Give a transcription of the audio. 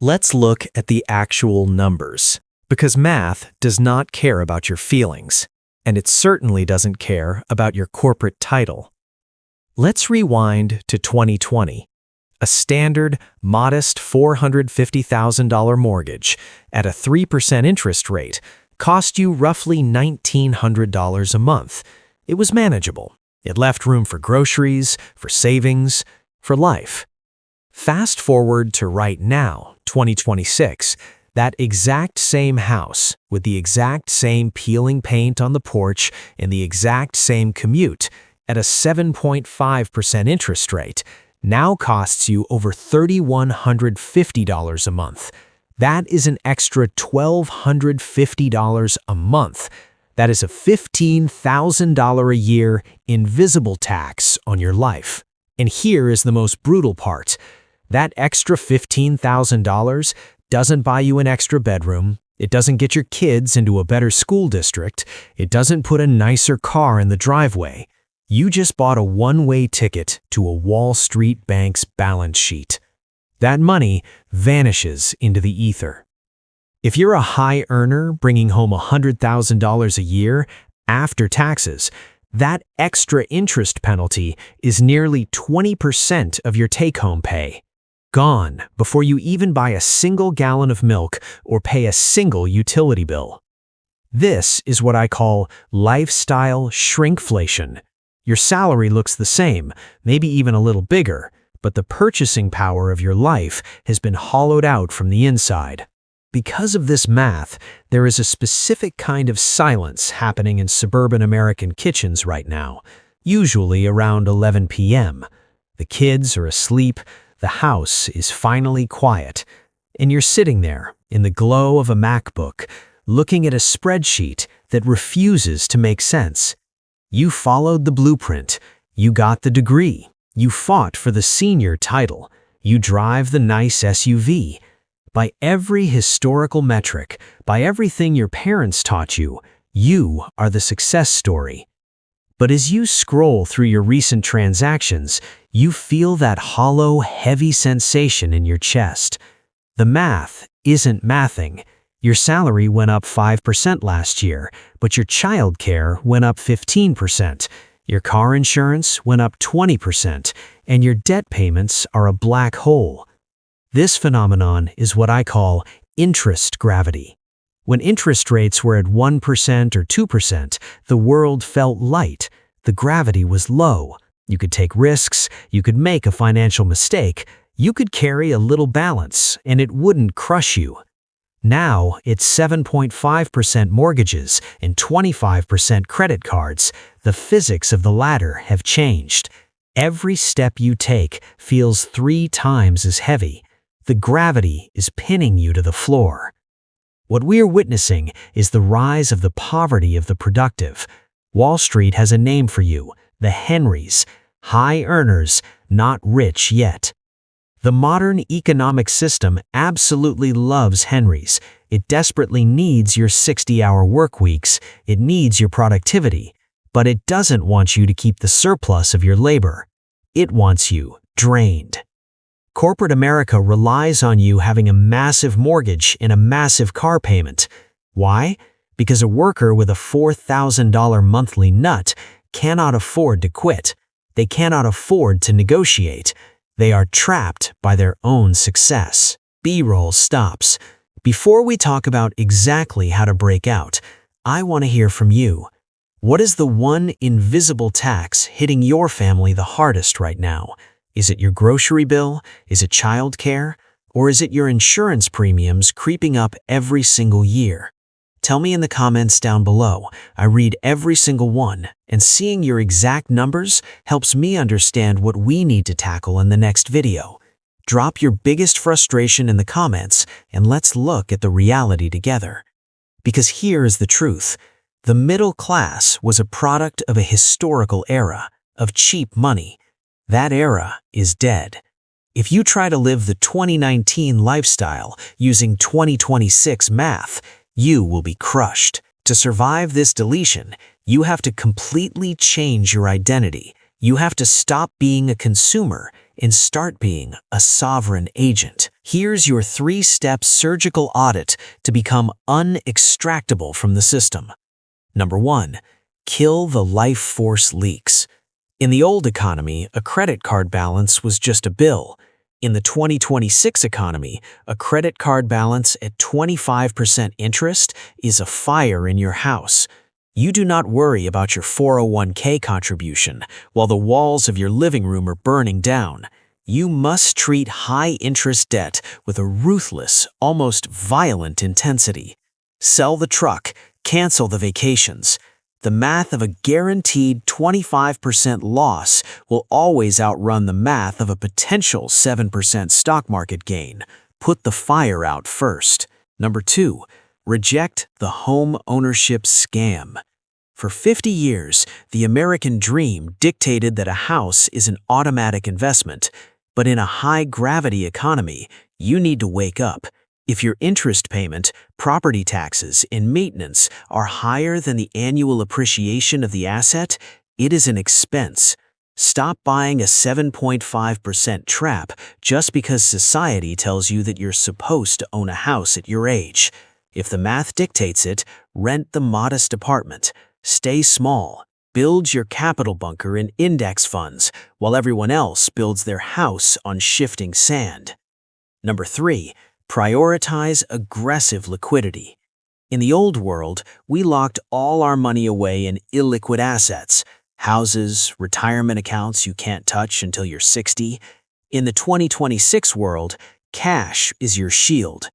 Let's look at the actual numbers, because math does not care about your feelings, and it certainly doesn't care about your corporate title. Let's rewind to 2020. A standard, modest $450,000 mortgage at a 3% interest rate cost you roughly $1,900 a month. It was manageable. It left room for groceries, for savings, for life. Fast forward to right now, 2026, that exact same house with the exact same peeling paint on the porch and the exact same commute at a 7.5% interest rate now costs you over $3,150 a month. That is an extra $1,250 a month. That is a $15,000 a year invisible tax on your life. And here is the most brutal part. That extra $15,000 doesn't buy you an extra bedroom, it doesn't get your kids into a better school district, it doesn't put a nicer car in the driveway. You just bought a one-way ticket to a Wall Street bank's balance sheet. That money vanishes into the ether. If you're a high earner bringing home $100,000 a year after taxes, that extra interest penalty is nearly 20% of your take-home pay. Gone before you even buy a single gallon of milk or pay a single utility bill. This is what I call lifestyle shrinkflation. Your salary looks the same, maybe even a little bigger, but the purchasing power of your life has been hollowed out from the inside. Because of this math, there is a specific kind of silence happening in suburban American kitchens right now, usually around 11 p.m. The kids are asleep, the house is finally quiet, and you're sitting there in the glow of a MacBook, looking at a spreadsheet that refuses to make sense. You followed the blueprint, you got the degree, you fought for the senior title, you drive the nice SUV. By every historical metric, by everything your parents taught you, you are the success story. But as you scroll through your recent transactions, you feel that hollow, heavy sensation in your chest. The math isn't mathing. Your salary went up 5% last year, but your childcare went up 15%. Your car insurance went up 20%, and your debt payments are a black hole. This phenomenon is what I call interest gravity. When interest rates were at 1% or 2%, the world felt light. The gravity was low. You could take risks, you could make a financial mistake, you could carry a little balance, and it wouldn't crush you. Now it's 7.5% mortgages and 25% credit cards. The physics of the latter have changed. Every step you take feels 3 times as heavy. The gravity is pinning you to the floor. What we are witnessing is the rise of the poverty of the productive. Wall Street has a name for you, the Henrys, high earners, not rich yet. The modern economic system absolutely loves Henrys. It desperately needs your 60-hour work weeks, it needs your productivity, but it doesn't want you to keep the surplus of your labor. It wants you drained. Corporate America relies on you having a massive mortgage and a massive car payment. Why? Because a worker with a $4,000 monthly nut cannot afford to quit. They cannot afford to negotiate. They are trapped by their own success. B-roll stops. Before we talk about exactly how to break out, I want to hear from you. What is the one invisible tax hitting your family the hardest right now? Is it your grocery bill? Is it childcare? Or is it your insurance premiums creeping up every single year? Tell me in the comments down below. I read every single one, and seeing your exact numbers helps me understand what we need to tackle in the next video. Drop your biggest frustration in the comments, and let's look at the reality together. Because here is the truth. The middle class was a product of a historical era, of cheap money. That era is dead. If you try to live the 2019 lifestyle using 2026 math, you will be crushed. To survive this deletion, you have to completely change your identity. You have to stop being a consumer and start being a sovereign agent. Here's your 3-step surgical audit to become unextractable from the system. Number 1. Kill the life force leaks. In the old economy, a credit card balance was just a bill. In the 2026 economy, a credit card balance at 25% interest is a fire in your house. You do not worry about your 401k contribution while the walls of your living room are burning down. You must treat high-interest debt with a ruthless, almost violent intensity. Sell the truck, cancel the vacations. The math of a guaranteed 25% loss will always outrun the math of a potential 7% stock market gain. Put the fire out first. Number 2. Reject the home ownership scam. For 50 years, the American dream dictated that a house is an automatic investment. But in a high-gravity economy, you need to wake up. If your interest payment, property taxes, and maintenance are higher than the annual appreciation of the asset, it is an expense. Stop buying a 7.5% trap just because society tells you that you're supposed to own a house at your age. If the math dictates it, rent the modest apartment. Stay small. Build your capital bunker in index funds while everyone else builds their house on shifting sand. Number 3. Prioritize aggressive liquidity. In the old world, we locked all our money away in illiquid assets, houses, retirement accounts you can't touch until you're 60. In the 2026 world, cash is your shield.